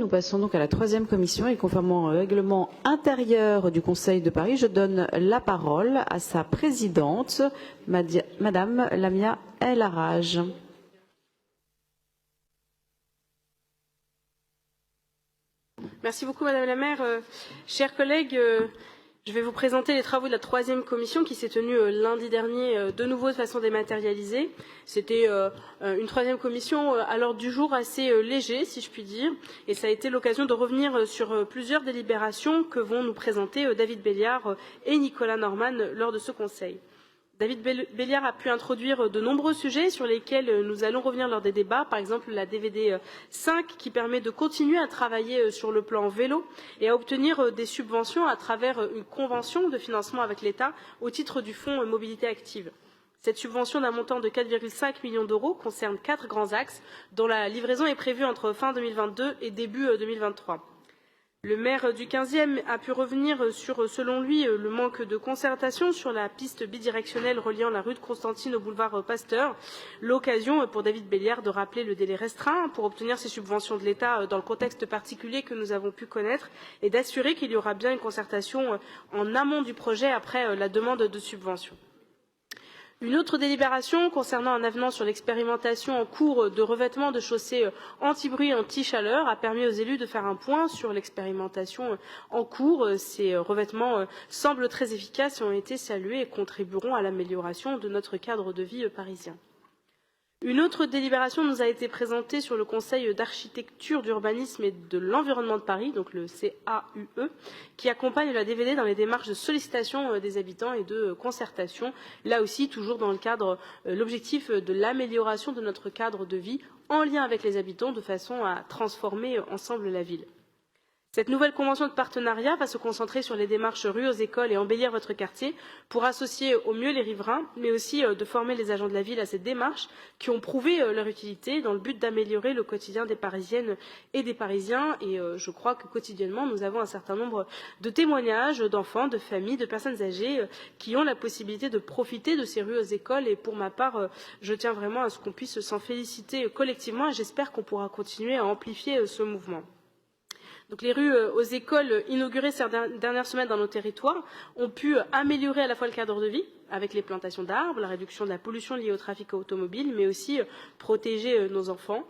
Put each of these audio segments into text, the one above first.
Nous passons donc à la troisième commission et conformément au règlement intérieur du Conseil de Paris, je donne la parole à sa présidente, Madame Lamia El Harraj. Merci beaucoup Madame la maire. Chers collègues, je vais vous présenter les travaux de la troisième commission qui s'est tenue lundi dernier, de nouveau de façon dématérialisée. C'était une troisième commission à l'ordre du jour assez léger, si je puis dire, et ça a été l'occasion de revenir sur plusieurs délibérations que vont nous présenter David Belliard et Nicolas Norman lors de ce conseil. David Belliard a pu introduire de nombreux sujets sur lesquels nous allons revenir lors des débats, par exemple la DVD 5 qui permet de continuer à travailler sur le plan vélo et à obtenir des subventions à travers une convention de financement avec l'État au titre du fonds Mobilité Active. Cette subvention d'un montant de 4,5 millions d'euros concerne 4 grands axes dont la livraison est prévue entre fin 2022 et début 2023. Le maire du 15e a pu revenir sur, selon lui, le manque de concertation sur la piste bidirectionnelle reliant la rue de Constantine au boulevard Pasteur. L'occasion pour David Belliard de rappeler le délai restreint pour obtenir ces subventions de l'État dans le contexte particulier que nous avons pu connaître et d'assurer qu'il y aura bien une concertation en amont du projet après la demande de subvention. Une autre délibération concernant un avenant sur l'expérimentation en cours de revêtement de chaussées anti-bruit et anti-chaleur a permis aux élus de faire un point sur l'expérimentation en cours. Ces revêtements semblent très efficaces et ont été salués et contribueront à l'amélioration de notre cadre de vie parisien. Une autre délibération nous a été présentée sur le Conseil d'architecture, d'urbanisme et de l'environnement de Paris, donc le CAUE, qui accompagne la DVD dans les démarches de sollicitation des habitants et de concertation, là aussi toujours dans le cadre, l'objectif de l'amélioration de notre cadre de vie en lien avec les habitants de façon à transformer ensemble la ville. Cette nouvelle convention de partenariat va se concentrer sur les démarches rue aux écoles et embellir votre quartier pour associer au mieux les riverains, mais aussi de former les agents de la ville à ces démarches qui ont prouvé leur utilité dans le but d'améliorer le quotidien des Parisiennes et des Parisiens. Et je crois que quotidiennement, nous avons un certain nombre de témoignages d'enfants, de familles, de personnes âgées qui ont la possibilité de profiter de ces rues aux écoles. Et pour ma part, je tiens vraiment à ce qu'on puisse s'en féliciter collectivement et j'espère qu'on pourra continuer à amplifier ce mouvement. Donc, les rues aux écoles inaugurées ces dernières semaines dans nos territoires ont pu améliorer à la fois le cadre de vie avec les plantations d'arbres, la réduction de la pollution liée au trafic automobile, mais aussi protéger nos enfants.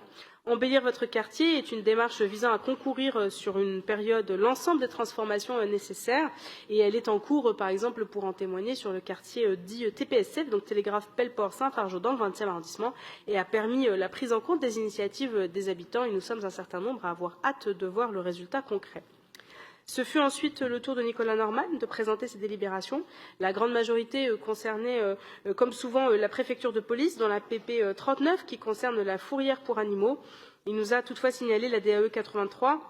Embellir votre quartier est une démarche visant à concourir sur une période l'ensemble des transformations nécessaires et elle est en cours, par exemple, pour en témoigner sur le quartier dit TPS7, donc Télégraphe Pelleport Saint-Fargeau dans le 20e arrondissement et a permis la prise en compte des initiatives des habitants et nous sommes un certain nombre à avoir hâte de voir le résultat concret. Ce fut ensuite le tour de Nicolas Norman de présenter ses délibérations. La grande majorité concernait, comme souvent, la préfecture de police dans la PP 39 qui concerne la fourrière pour animaux. Il nous a toutefois signalé la DAE 83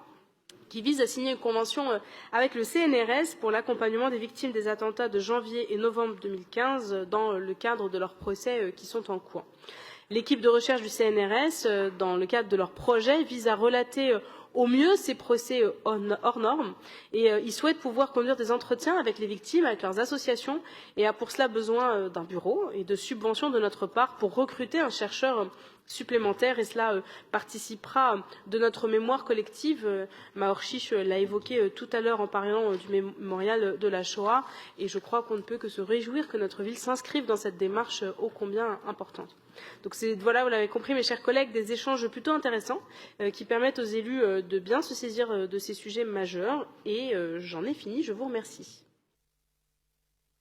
qui vise à signer une convention avec le CNRS pour l'accompagnement des victimes des attentats de janvier et novembre 2015 dans le cadre de leurs procès qui sont en cours. L'équipe de recherche du CNRS, dans le cadre de leur projet, vise à relater au mieux ces procès hors normes et ils souhaitent pouvoir conduire des entretiens avec les victimes, avec leurs associations et a pour cela besoin d'un bureau et de subventions de notre part pour recruter un chercheur supplémentaire et cela participera de notre mémoire collective. Maor Chiche l'a évoqué tout à l'heure en parlant du mémorial de la Shoah et je crois qu'on ne peut que se réjouir que notre ville s'inscrive dans cette démarche ô combien importante. Donc voilà, vous l'avez compris mes chers collègues, des échanges plutôt intéressants qui permettent aux élus de bien se saisir de ces sujets majeurs et j'en ai fini, je vous remercie.